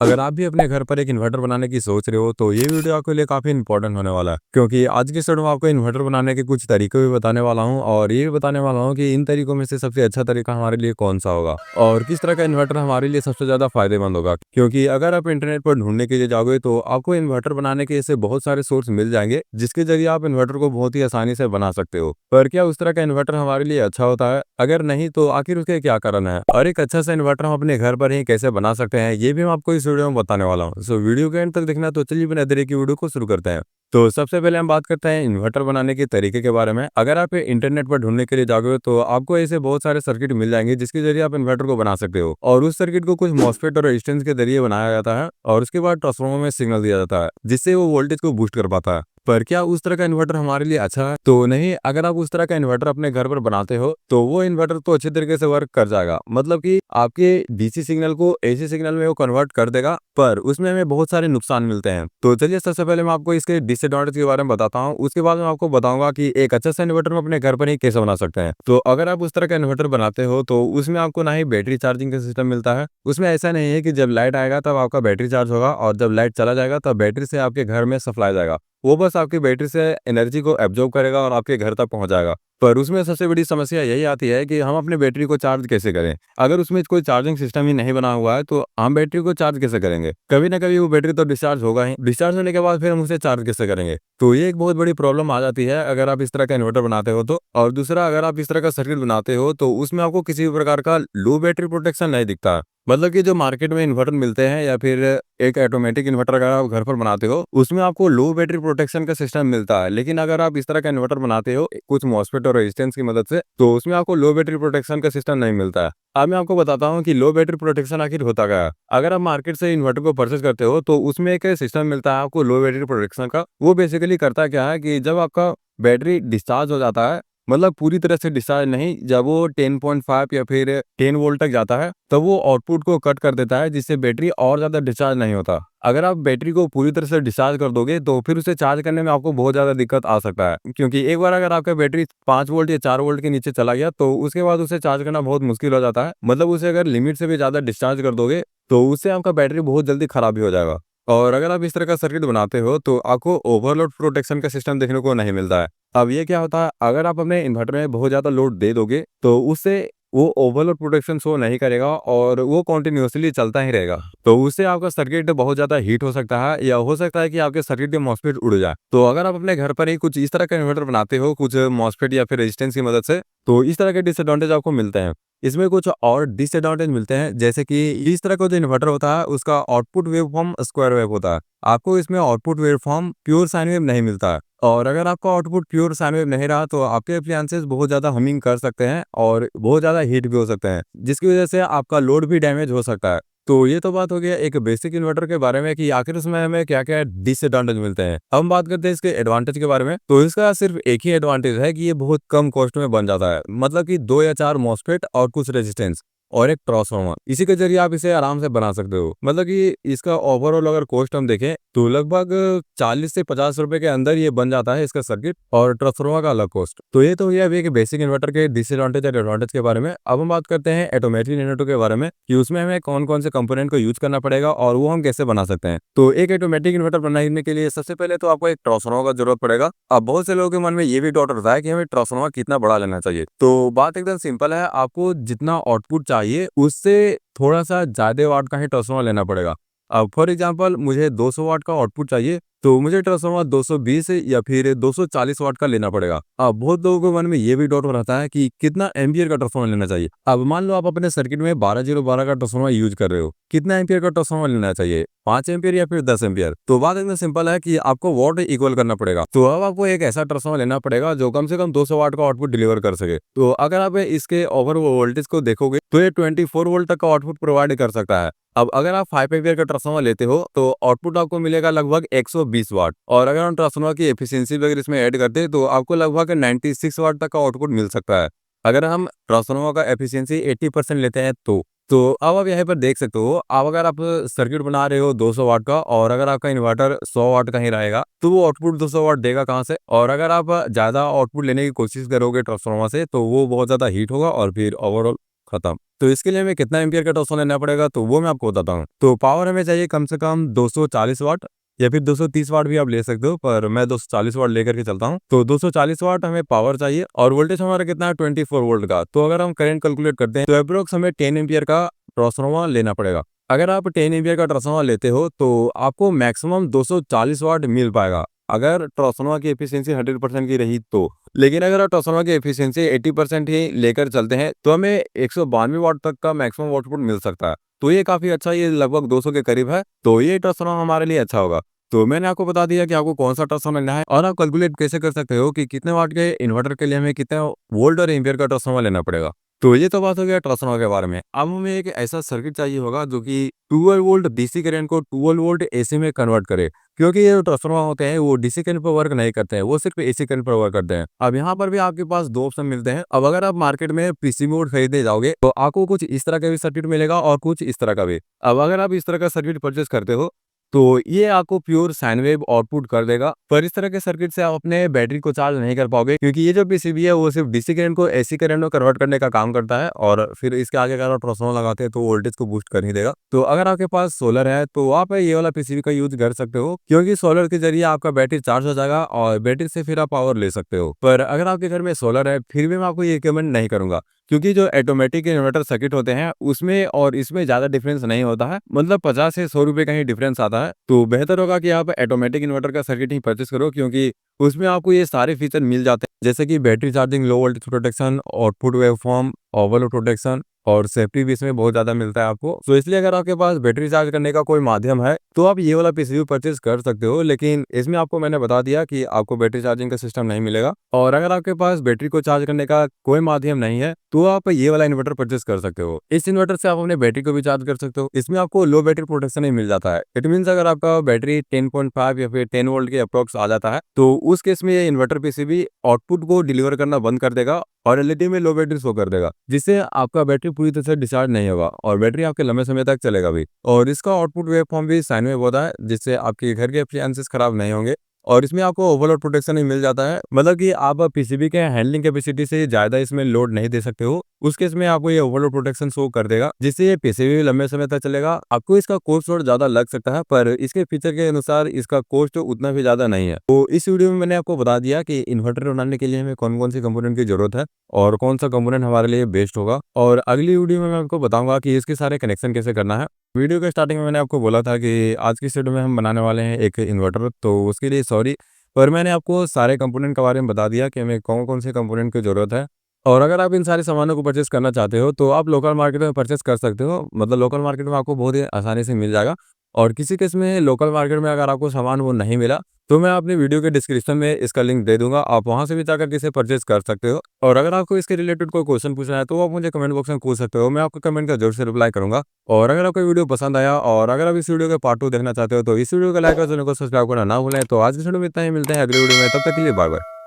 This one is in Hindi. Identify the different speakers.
Speaker 1: अगर आप भी अपने घर पर एक इन्वर्टर बनाने की सोच रहे हो तो ये वीडियो आपके लिए काफी इंपॉर्टेंट होने वाला है, क्योंकि आज की इस वीडियो में आपको इन्वर्टर बनाने के कुछ तरीके भी बताने वाला हूं और ये भी बताने वाला हूं कि इन तरीकों में से सबसे अच्छा तरीका हमारे लिए कौन सा होगा और किस तरह का इन्वर्टर हमारे लिए सबसे ज्यादा फायदेमंद होगा। क्योंकि अगर आप इंटरनेट पर ढूंढने के लिए जाओगे तो आपको इन्वर्टर बनाने के ऐसे बहुत सारे सोर्स मिल जाएंगे जिसके जरिए आप इन्वर्टर को बहुत ही आसानी से बना सकते हो। पर क्या उस तरह का इन्वर्टर हमारे लिए अच्छा होता है? अगर नहीं तो आखिर उसके क्या कारण है और एक अच्छा सा इन्वर्टर हम अपने घर पर ही कैसे बना सकते हैं, ये भी मैं आपको इस वीडियो में बताने वाला हूँ। सो वीडियो के एंड तक देखना। तो चलिए बिना देरी की वीडियो को शुरू करते हैं। तो सबसे पहले हम बात करते हैं इन्वर्टर बनाने के तरीके के बारे में। अगर आप इंटरनेट पर ढूंढने के लिए जाओगे तो आपको ऐसे बहुत सारे सर्किट मिल जाएंगे जिसके जरिए आप इन्वर्टर को बना सकते हो और उस सर्किट को कुछ मॉसफेट और रेजिस्टेंस के जरिए बनाया जाता है और उसके बाद ट्रांसफार्मर में सिग्नल दिया जाता है जिससे वो वोल्टेज को बूस्ट कर पाता है। पर क्या उस तरह का इन्वर्टर हमारे लिए अच्छा है? तो नहीं। अगर आप उस तरह का इन्वर्टर अपने घर पर बनाते हो तो वो इन्वर्टर तो अच्छे तरीके से वर्क कर जाएगा, मतलब कि आपके डीसी सिग्नल को एसी सिग्नल में वो कन्वर्ट कर देगा, पर उसमें हमें बहुत सारे नुकसान मिलते हैं। तो चलिए सबसे पहले मैं आपको इसके डिसएडवांटेज के बारे में बताता हूँ, उसके बाद मैं आपको बताऊंगा कि एक अच्छा सा इन्वर्टर हम अपने घर पर ही कैसे बना सकते हैं। तो अगर आप उस तरह का इन्वर्टर बनाते हो तो उसमें आपको ना ही बैटरी चार्जिंग का सिस्टम मिलता है। उसमें ऐसा नहीं है कि जब लाइट आएगा तब आपका बैटरी चार्ज होगा और जब लाइट चला जाएगा तब बैटरी से आपके घर में सप्लाई जाएगा। वो बस आपकी बैटरी से एनर्जी को एब्जॉर्ब करेगा और आपके घर तक पहुंच जाएगा। पर उसमें सबसे बड़ी समस्या यही आती है कि हम अपनी बैटरी को चार्ज कैसे करें। अगर उसमें कोई चार्जिंग सिस्टम ही नहीं बना हुआ है तो हम बैटरी को चार्ज कैसे करेंगे? कभी ना कभी वो बैटरी तो डिस्चार्ज होगा ही, डिस्चार्ज होने के बाद फिर हम उसे चार्ज कैसे करेंगे? तो ये एक बहुत बड़ी प्रॉब्लम आ जाती है अगर आप इस तरह का इन्वर्टर बनाते हो तो। और दूसरा, अगर आप इस तरह का सर्किट बनाते हो तो उसमें आपको किसी भी प्रकार का लो बैटरी प्रोटेक्शन नहीं दिखता है। मतलब कि जो मार्केट में इन्वर्टर मिलते हैं या फिर एक ऑटोमेटिक इन्वर्टर अगर आप घर पर बनाते हो उसमें आपको लो बैटरी प्रोटेक्शन का सिस्टम मिलता है, लेकिन अगर आप इस तरह का इन्वर्टर बनाते हो कुछ मॉसफेट और रेजिस्टेंस की मदद से तो उसमें आपको लो बैटरी प्रोटेक्शन का सिस्टम नहीं मिलता है। अब मैं आपको बताता हूँ कि लो बैटरी प्रोटेक्शन आखिर होता क्या है। अगर आप मार्केट से इन्वर्टर को परचेज करते हो तो उसमें एक सिस्टम मिलता है आपको लो बैटरी प्रोटेक्शन का। वो बेसिकली करता क्या है कि जब आपका बैटरी डिस्चार्ज हो जाता है, मतलब पूरी तरह से डिस्चार्ज नहीं, जब वो 10.5 या फिर 10 वोल्ट तक जाता है तब वो आउटपुट को कट कर देता है जिससे बैटरी और ज्यादा डिस्चार्ज नहीं होता। अगर आप बैटरी को पूरी तरह से डिस्चार्ज कर दोगे तो फिर उसे चार्ज करने में आपको बहुत ज्यादा दिक्कत आ सकता है, क्योंकि एक बार अगर आपका बैटरी 5 वोल्ट या 4 वोल्ट के नीचे चला गया तो उसके बाद उसे चार्ज करना बहुत मुश्किल हो जाता है। मतलब उसे अगर लिमिट से भी ज्यादा डिस्चार्ज कर दोगे तो उससे आपका बैटरी बहुत जल्दी खराब भी हो जाएगा। और अगर आप इस तरह का सर्किट बनाते हो तो आपको ओवरलोड प्रोटेक्शन का सिस्टम देखने को नहीं मिलता है। अब ये क्या होता है, अगर आप अपने इन्वर्टर में बहुत ज़्यादा लोड दे दोगे तो उससे वो ओवरलोड प्रोटेक्शन शो नहीं करेगा और वो कॉन्टिन्यूसली चलता ही रहेगा। तो उससे आपका सर्किट बहुत ज़्यादा हीट हो सकता है या हो सकता है कि आपके सर्किट के मॉसफेट उड़ जाए। तो अगर आप अपने घर पर ही कुछ इस तरह का इन्वर्टर बनाते हो कुछ मॉसफेट या फिर रेजिस्टेंस की मदद से, तो इस तरह के डिसएडवांटेज आपको मिलते हैं। इसमें कुछ और डिसएडवांटेज मिलते हैं, जैसे कि इस तरह का जो इन्वर्टर होता है उसका आउटपुट वेवफॉर्म स्क्वायर वेव होता है। आपको इसमें output waveform pure sine wave नहीं मिलता है और अगर आपका आउटपुट प्योर साइन वेव नहीं रहा तो आपके एप्लियंसेस बहुत ज़्यादा हमिंग कर सकते हैं और बहुत ज़्यादा हीट भी हो सकते हैं, जिसकी वजह से आपका लोड भी डैमेज हो सकता है। तो ये तो बात हो गया एक बेसिक इन्वर्टर के बारे में कि आखिर उसमें हमें क्या क्या डिसएडवांटेज मिलते हैं। अब हम बात करते हैं इसके एडवांटेज के बारे में। तो इसका सिर्फ एक ही एडवांटेज है कि ये बहुत कम कॉस्ट में बन जाता है, मतलब कि 2 या 4 मॉसफेट और कुछ रेजिस्टेंस और एक ट्रांसफार्मर, इसी के जरिए आप इसे आराम से बना सकते हो। मतलब कि इसका ओवरऑल अगर कॉस्ट हम देखें तो लगभग 40 से 50 रुपए के अंदर ये बन जाता है इसका सर्किट और ट्रांसफार्मर का अलग कॉस्ट। तो ये तो हुआ अभी एक बेसिक इन्वर्टर के डिसएडवांटेज और एडवांटेज के बारे में। अब हम बात करते हैं ऑटोमेटिक इन्वर्टर के बारे में कि उसमें हमें कौन कौन से कंपोनेंट को यूज करना पड़ेगा और वो हम कैसे बना सकते हैं। तो एक ऑटोमेटिक इन्वर्टर बनाने के लिए सबसे पहले तो आपको एक ट्रांसफार्मर का जरूरत पड़ेगा। अब बहुत से लोगों के मन में ये भी डाउट रहता है कि हमें ट्रांसफार्मर कितना बड़ा लेना चाहिए। तो बात एकदम सिंपल है, आपको जितना आउटपुट चाहिए उससे थोड़ा सा ज्यादा वाट का ही ट्रांसफार्मर लेना पड़ेगा। अब फॉर एग्जांपल मुझे 200 वाट का आउटपुट चाहिए तो मुझे ट्रांसफार्मर 220 या फिर 240 वाट का लेना पड़ेगा। अब बहुत लोगों के मन में ये भी डाउट रहता है कि कितना एम्पियर का ट्रांसफार्मर लेना चाहिए। अब मान लो आप अपने सर्किट में 12012 का ट्रांसफार्मर यूज कर रहे हो, कितना एम्पियर का ट्रांसफार्मर लेना चाहिए? 5 एम्पियर या फिर 10 एम्पियर? तो बात एकदम सिंपल है कि आपको वाट इक्वल करना पड़ेगा। तो अब आपको एक ऐसा ट्रांसफार्मर लेना पड़ेगा जो कम से कम 200 वाट का आउटपुट डिलीवर कर सके। तो अगर आप इसके ओवर वोल्टेज को देखोगे तो ये 24 वोल्ट तक का आउटपुट प्रोवाइड कर सकता है। अब अगर आप 5 एम्पियर का ट्रांसफार्मर लेते हो तो आउटपुट आपको मिलेगा लगभग 120 वाट और अगर हम ट्रांसफार्मर की एफिशिएंसी वगैरह इसमें ऐड करते हैं तो आपको लगभग 96 वाट तक का आउटपुट मिल सकता है। अगर हम ट्रांसफार्मर का एफिशिएंसी 80% लेते हैं तो अब आप यहाँ पर देख सकते हो, अब अगर आप सर्किट बना रहे हो 200 वाट का और अगर आपका इन्वर्टर 100 वाट का ही रहेगा तो वो आउटपुट 200 वाट देगा कहाँ से? और अगर आप ज्यादा आउटपुट लेने की कोशिश करोगे ट्रांसफार्मर से तो वो बहुत ज्यादा हीट होगा और फिर ओवरऑल खत्म। तो इसके लिए हमें कितना एम्पियर का ट्रांसफार्मर लेना पड़ेगा तो वो मैं आपको बताता हूँ। तो पावर हमें चाहिए कम से कम 240 वाट या फिर 230 वाट भी आप ले सकते हो, पर मैं 240 वाट लेकर के चलता हूँ। तो 240 वाट हमें पावर चाहिए और वोल्टेज हमारा कितना है 24 वोल्ट का। तो अगर हम करंट कैलकुलेट करते हैं तो अप्रोक्स हमें 10 एम्पियर का ट्रांसफार्मर लेना पड़ेगा। अगर आप 10 एम्पियर का ट्रांसफार्मर लेते हो तो आपको मैक्सिमम 240 वाट मिल पाएगा, अगर ट्रांसफार्मर की एफिशिएंसी 100% की रही तो। लेकिन अगर आप ट्रांसफार्मर की एफिशिएंसी 80% ही लेकर चलते हैं तो हमें 192 वाट तक का मैक्सिमम आउटपुट मिल सकता है। तो ये काफ़ी अच्छा, ये लगभग 200 के करीब है। तो ये ट्रांसफार्मर हमारे लिए अच्छा होगा। तो मैंने आपको बता दिया कि आपको कौन सा ट्रांसफार्मर लेना है और आप कैलकुलेट कैसे कर सकते हो कि कितने वाट के इन्वर्टर के लिए हमें कितने वोल्ट और एम्पियर का ट्रांसफार्मर लेना पड़ेगा। तो ये तो बात हो गया ट्रांसफार्मर के बारे में। अब हमें एक ऐसा सर्किट चाहिए होगा जो कि 12 वोल्ट डीसी करंट को 12 वोल्ट एसी में कन्वर्ट करे, क्योंकि ये जो ट्रांसफार्मर होते हैं वो डीसी करंट पर वर्क नहीं करते हैं, वो सिर्फ एसी करंट पर वर्क करते हैं। अब यहाँ पर भी आपके पास दो ऑप्शन मिलते हैं। अब अगर आप मार्केट में पीसीबी बोर्ड खरीदने जाओगे तो आपको कुछ इस तरह का भी सर्किट मिलेगा और कुछ इस तरह का भी। अब अगर आप इस तरह का सर्किट परचेस करते हो तो ये आपको प्योर साइन वेव आउटपुट कर देगा, पर इस तरह के सर्किट से आप अपने बैटरी को चार्ज नहीं कर पाओगे, क्योंकि ये जो पीसीबी है वो सिर्फ डीसी करंट को एसी करंट में कन्वर्ट करने का काम करता है और फिर इसके आगे अगर आप ट्रांसफार्मर लगाते हैं तो वोल्टेज को बूस्ट कर ही देगा। तो अगर आपके पास सोलर है तो आप ये वाला पीसीबी का यूज कर सकते हो, क्योंकि सोलर के जरिए आपका बैटरी चार्ज हो जाएगा और बैटरी से फिर आप पावर ले सकते हो। पर अगर आपके घर में सोलर है फिर भी मैं आपको ये रिकमेंड नहीं करूंगा, क्योंकि जो ऑटोमेटिक इन्वर्टर सर्किट होते हैं उसमें और इसमें ज़्यादा डिफरेंस नहीं होता है, मतलब 50 से 100 रुपये का ही डिफरेंस आता है। तो बेहतर होगा कि आप ऑटोमेटिक इन्वर्टर का सर्किट ही परचेस करो, क्योंकि उसमें आपको ये सारे फीचर मिल जाते हैं, जैसे कि battery charging, low voltage protection, output waveform, overload protection और सेफ्टी भी इसमें बहुत ज़्यादा मिलता है आपको। तो इसलिए अगर आपके पास बैटरी चार्ज करने का कोई माध्यम है तो आप ये वाला पीसीबी परचेस कर सकते हो, लेकिन इसमें आपको मैंने बता दिया कि आपको बैटरी चार्जिंग का सिस्टम नहीं मिलेगा। और अगर आपके पास बैटरी को चार्ज करने का कोई माध्यम नहीं है तो आप ये वाला इन्वर्टर परचेस कर सकते हो। इस इन्वर्टर से आप अपने बैटरी को भी चार्ज कर सकते हो। इसमें आपको लो बैटरी प्रोटेक्शन ही मिल जाता है। इट मीन्स अगर आपका बैटरी 10.5 या फिर 10 वोल्ट के अप्रोक्स आ जाता है तो उस केस में ये इन्वर्टर पीसीबी आउटपुट को डिलीवर करना बंद कर देगा और एलईडी में लो बैटरी शो कर देगा, जिससे आपका बैटरी पूरी तरह से डिस्चार्ज नहीं होगा और बैटरी आपके लंबे समय तक चलेगा भी। और इसका आउटपुट वेवफॉर्म भी साइन वेव होता है, जिससे आपके घर के एप्लियंसेस खराब नहीं होंगे। और इसमें आपको ओवरलोड प्रोटेक्शन भी मिल जाता है, मतलब कि आप पीसीबी के हैंडलिंग कैपेसिटी से ज़्यादा इसमें लोड नहीं दे सकते हो। उस केस में आपको ये ओवरलोड प्रोटेक्शन शो कर देगा, जिससे ये पीसीबी भी लंबे समय तक चलेगा। आपको इसका कॉस्ट थोड़ा ज़्यादा लग सकता है, पर इसके फीचर के अनुसार इसका कॉस्ट उतना भी ज़्यादा नहीं है। तो इस वीडियो में मैंने आपको बता दिया कि इन्वर्टर बनाने के लिए हमें कौन कौन सी कंपोनेंट की जरूरत है और कौन सा कंपोनेंट हमारे लिए बेस्ट होगा। और अगली वीडियो में मैं आपको बताऊंगा कि इसके सारे कनेक्शन कैसे करना है। वीडियो के स्टार्टिंग में मैंने आपको बोला था कि आज की इस वीडियो में हम बनाने वाले हैं एक इन्वर्टर, तो उसके लिए सॉरी, पर मैंने आपको सारे कंपोनेंट के बारे में बता दिया कि हमें कौन कौन से कंपोनेंट की ज़रूरत है। और अगर आप इन सारे सामानों को परचेस करना चाहते हो तो आप लोकल मार्केट में परचेस कर सकते हो, मतलब लोकल मार्केट में आपको बहुत ही आसानी से मिल जाएगा। और किसी केस में लोकल मार्केट में अगर आपको सामान वो नहीं मिला तो मैं अपनी वीडियो के डिस्क्रिप्शन में इसका लिंक दे दूंगा, आप वहां से भी जाकर इसे परचेस कर सकते हो। और अगर आपको इसके रिलेटेड कोई क्वेश्चन पूछना है तो आप मुझे कमेंट बॉक्स में पूछ सकते हो, मैं आपको कमेंट का जरूर से रिप्लाई करूंगा। और अगर आपको वीडियो पसंद आया और अगर आप इस वीडियो का पार्ट 2 देखना चाहते हो तो इस वीडियो को लाइक और चैनल को सब्सक्राइब करना ना भूलें। तो आज की वीडियो में इतना ही, मिलते हैं अगली वीडियो में, तब तक के लिए बाय बाय।